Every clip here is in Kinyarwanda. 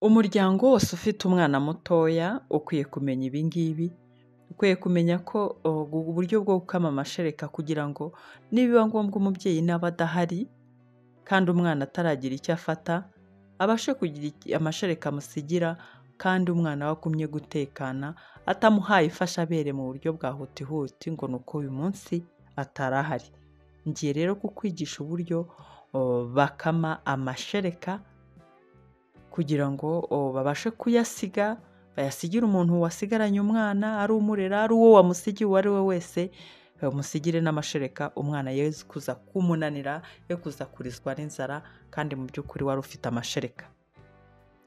Umuryango wose ufite umwana mutoya ukwiye kumenya ibi ngibi, ukwiye kumenya ko uburyo bwo gukama amashereka kugira ngo nibiba ngombwa umubyeyi naba adahari kandi umwana ataragira icyo afata, abashe kugira amashereka amusigira kandi umwana we agumye gutekana, atamuhaye ifashabere mu buryo bwa hutihuti ngo ni uko uyu munsi atari ahari. Ngiye rero kukwigisha uburyo bakama amashereka kugira ngo babashe kuyasiga, bayasigire umuntu wasigaranye umwana, ari umurera, ari uwo wamusigiye uwo ari we wese, bamusigire n'amashereka, umwana ye kuza kumunanira, ye kuza kurizwa n'inzara kandi mu by'ukuri wari ufite amashereka.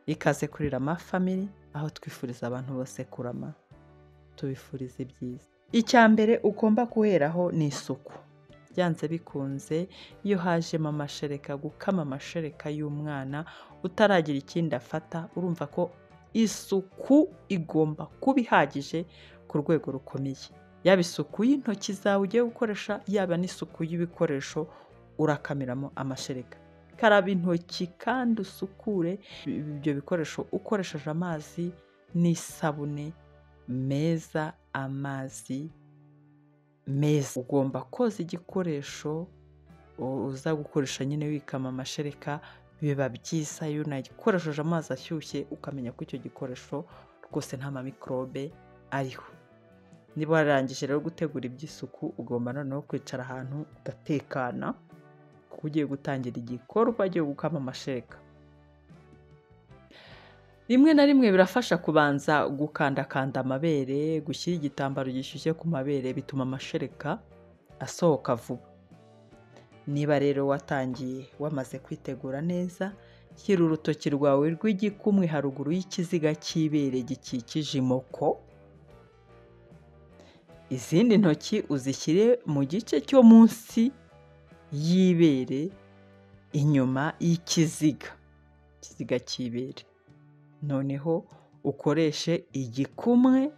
Ikaze kuri Rama Family, aho twifuriza abantu bose kurama, tubifuriza ibyiza. Icya mbere ugomba guheraho ni isuku. Byanze bikunze iyo hajemo amashereka, gukama amashereka y'umwana utaragira ikindi afata, urumva ko isuku igomba kuba ihagije ku rwego rukomeye. Yaba isuku y'intoki zawe ugiye gukoresha, yaba n'isuku y'ibikoresho urakamiramo amashereka. Karaba intoki kandi usukure ibyo bikoresho ukoresheje amazi n'isabune meza, amazi meza. Ugomba koza igikoresho uza gukoresha nyine wikama amashereka, biba byiza iyo unagikoresheje amazi ashyushye ukamenya ko icyo gikoresho rwose nta mamikorobe ariho. Niba wararangije rero gutegura iby'isuku, ugomba noneho kwicara ahantu ugatekana kuko ugiye gutangira igikorwa cyo gukama amashereka. Rimwe na rimwe birafasha kubanza gukandakanda amabere, gushyira igitambaro gishyushye ku mabere, bituma amashereka asohoka vuba. Niba rero watangiye wamaze kwitegura neza, shyira urutoki rwawe rw'igikumwe haruguru y'ikiziga cy'ibere gikikije imoko, izindi ntoki uzishyire mu gice cyo munsi y'ibere inyuma y'ikiziga cy'ibere. Noneho ukoreshe igikumwe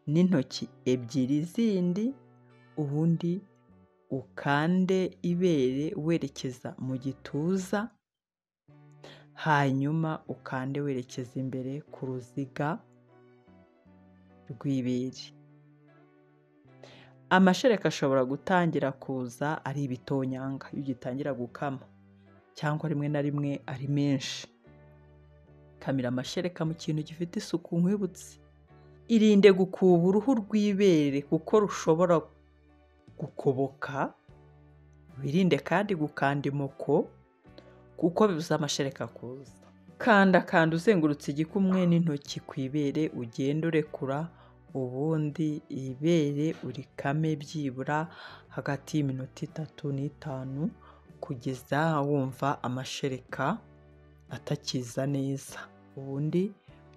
n'intoki ebyiri zindi, ubundi ukande ibere werekeza mu gituza, hanyuma ukande werekeza imbere ku ruziga rw'ibere. Amashereka ashobora gutangira kuza ari ibitonyanga iyo ugitangira gukama, cyangwa rimwe na rimwe ari menshi. Kamira amashereka mu kintu gifite isuku. Nkwibutse, irinde gukuba uruhu rw'ibere kuko rushobora gukoboka. Wirinde kandi gukanda imoko kuko bibuza amashereka kuza. Kanda uzengurutse igikumwe n'intoki ku ibere, ugenda urekura, ubundi ibere urikame byibura hagati y'iminota 3 n'5 kugeza wumva amashereka atakiza neza. Ubundi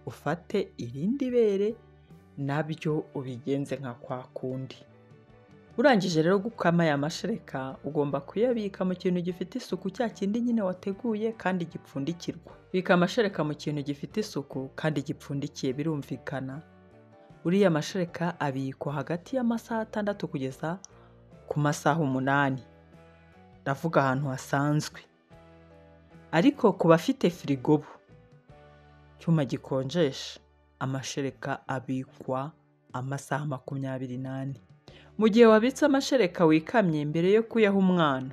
ufate irindi bere nabyo ubigenze nka kwa kundi. Urangije rero gukama aya mashereka, ugomba kuyabika mu kintu gifite isuku, cya kindi nyine wateguye kandi gipfundikirwa. Bika amashereka mu kintu gifite isuku kandi gipfundikiye, birumvikana. Uriya mashereka abikwa hagati y'amasaha 6 kugeza ku masaha 8. Ndavuga ahantu hasanzwe. Ariko ku bafite firigo, cyuma gikonjesha, amashereka abikwa amasaha 24. Mu gihe wabitse amashereka wikamye mbere yo kuyaha umwana,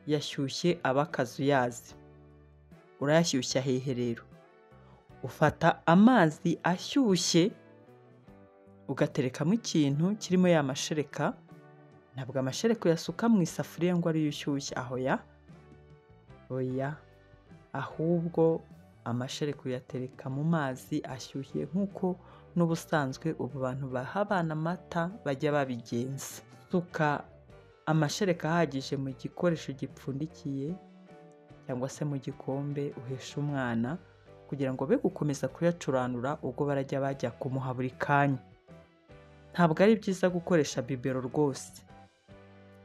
yashyushye aba akazuyazi. Urayashyushya hehe rero? Ufata amazi ashyushye ugaterekamo ikintu kirimo ya mashereka. Ntabwo amashereka uyasuka mu isafuriya ngo ariyo ushyushye, oya, ahubwo amashereka uyatereka mu mazi ashyushye nk'uko n'ubusanzwe ubu bantu baha abana amata bajya babigenza. Suka amashereka ahagije mu gikoresho gipfundikiye cyangwa se mu gikombe uhesha umwana, kugira ngo be gukomeza kuyacuranura ubwo barajya bajya kumuha buri kanya. Ntabwo ari byiza gukoresha bibero rwose,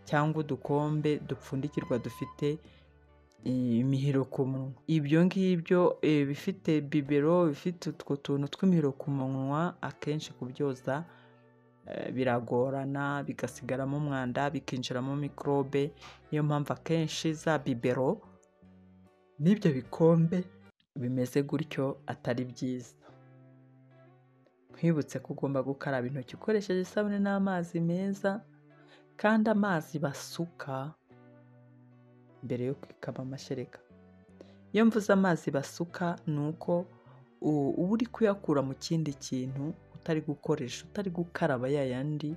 cyangwa udukombe dupfundikirwa dufite imihiro ku munwa. Ibyo ngibyo bifite bibero, bifite utwo tuntu tw'imihiro ku munwa, akenshi kubyoza biragorana, bigasigaramo umwanda, bikinjiramo mikorobe. Niyo mpamvu akenshi za bibero n'ibyo bikombe bimeze gutyo atari byiza. Nkwibutse ko ugomba gukaraba intoki ukoresheje isabune n'amazi meza, kandi amazi basuka mbere yo kwikama amashereka. Iyo mvuze amazi basuka ni uko uba uri kuyakura mu kindi kintu utari gukoresha, utari gukaraba ya yandi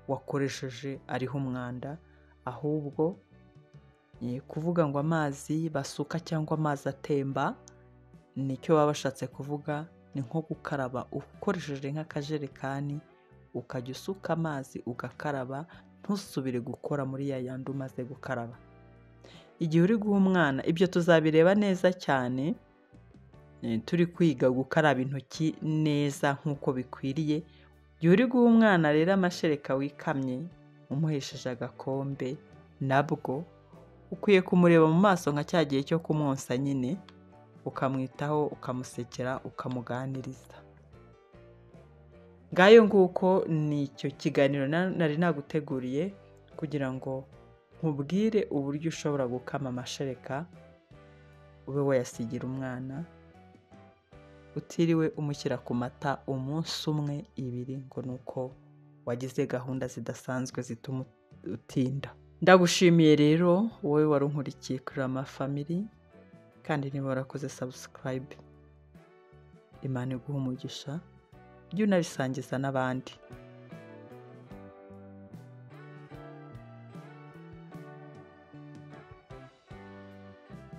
wakoresheje ariho umwanda, ahubwo kuvuga ngo amazi basuka cyangwa amazi atemba nicyo baba bashatse kuvuga. Ni nko gukaraba ukoresheje nk'akajerekani ukajya usuka amazi ugakaraba, ntusubire gukora muri ya yandi umaze gukaraba. Igihe uri guha umwana, ibyo tuzabireba neza cyane turi kwiga gukaraba intoki neza nk'uko bikwiriye. Igihe uri guha umwana rero amashereka wikamye umuhesheje agakombe, nabwo ukwiye kumureba mu maso nka cya gihe cyo kumwonsa nyine, ukamwitaho, ukamusekera, ukamuganiriza. Ngayo nguko ni icyo kiganiro nari naguteguriye kugira ngo nkubwire uburyo ushobora gukama amashereka ube wayasigira umwana utiriwe umushyira ku mata umunsi umwe, ibiri, ngo ni uko wagize gahunda zidasanzwe zituma utinda. Ndagushimiye rero wowe wari unkurikiye kuri Rama Family, kandi niba warakoze subscribe, Imana iguhe umugisha, jya unabisangiza n'abandi.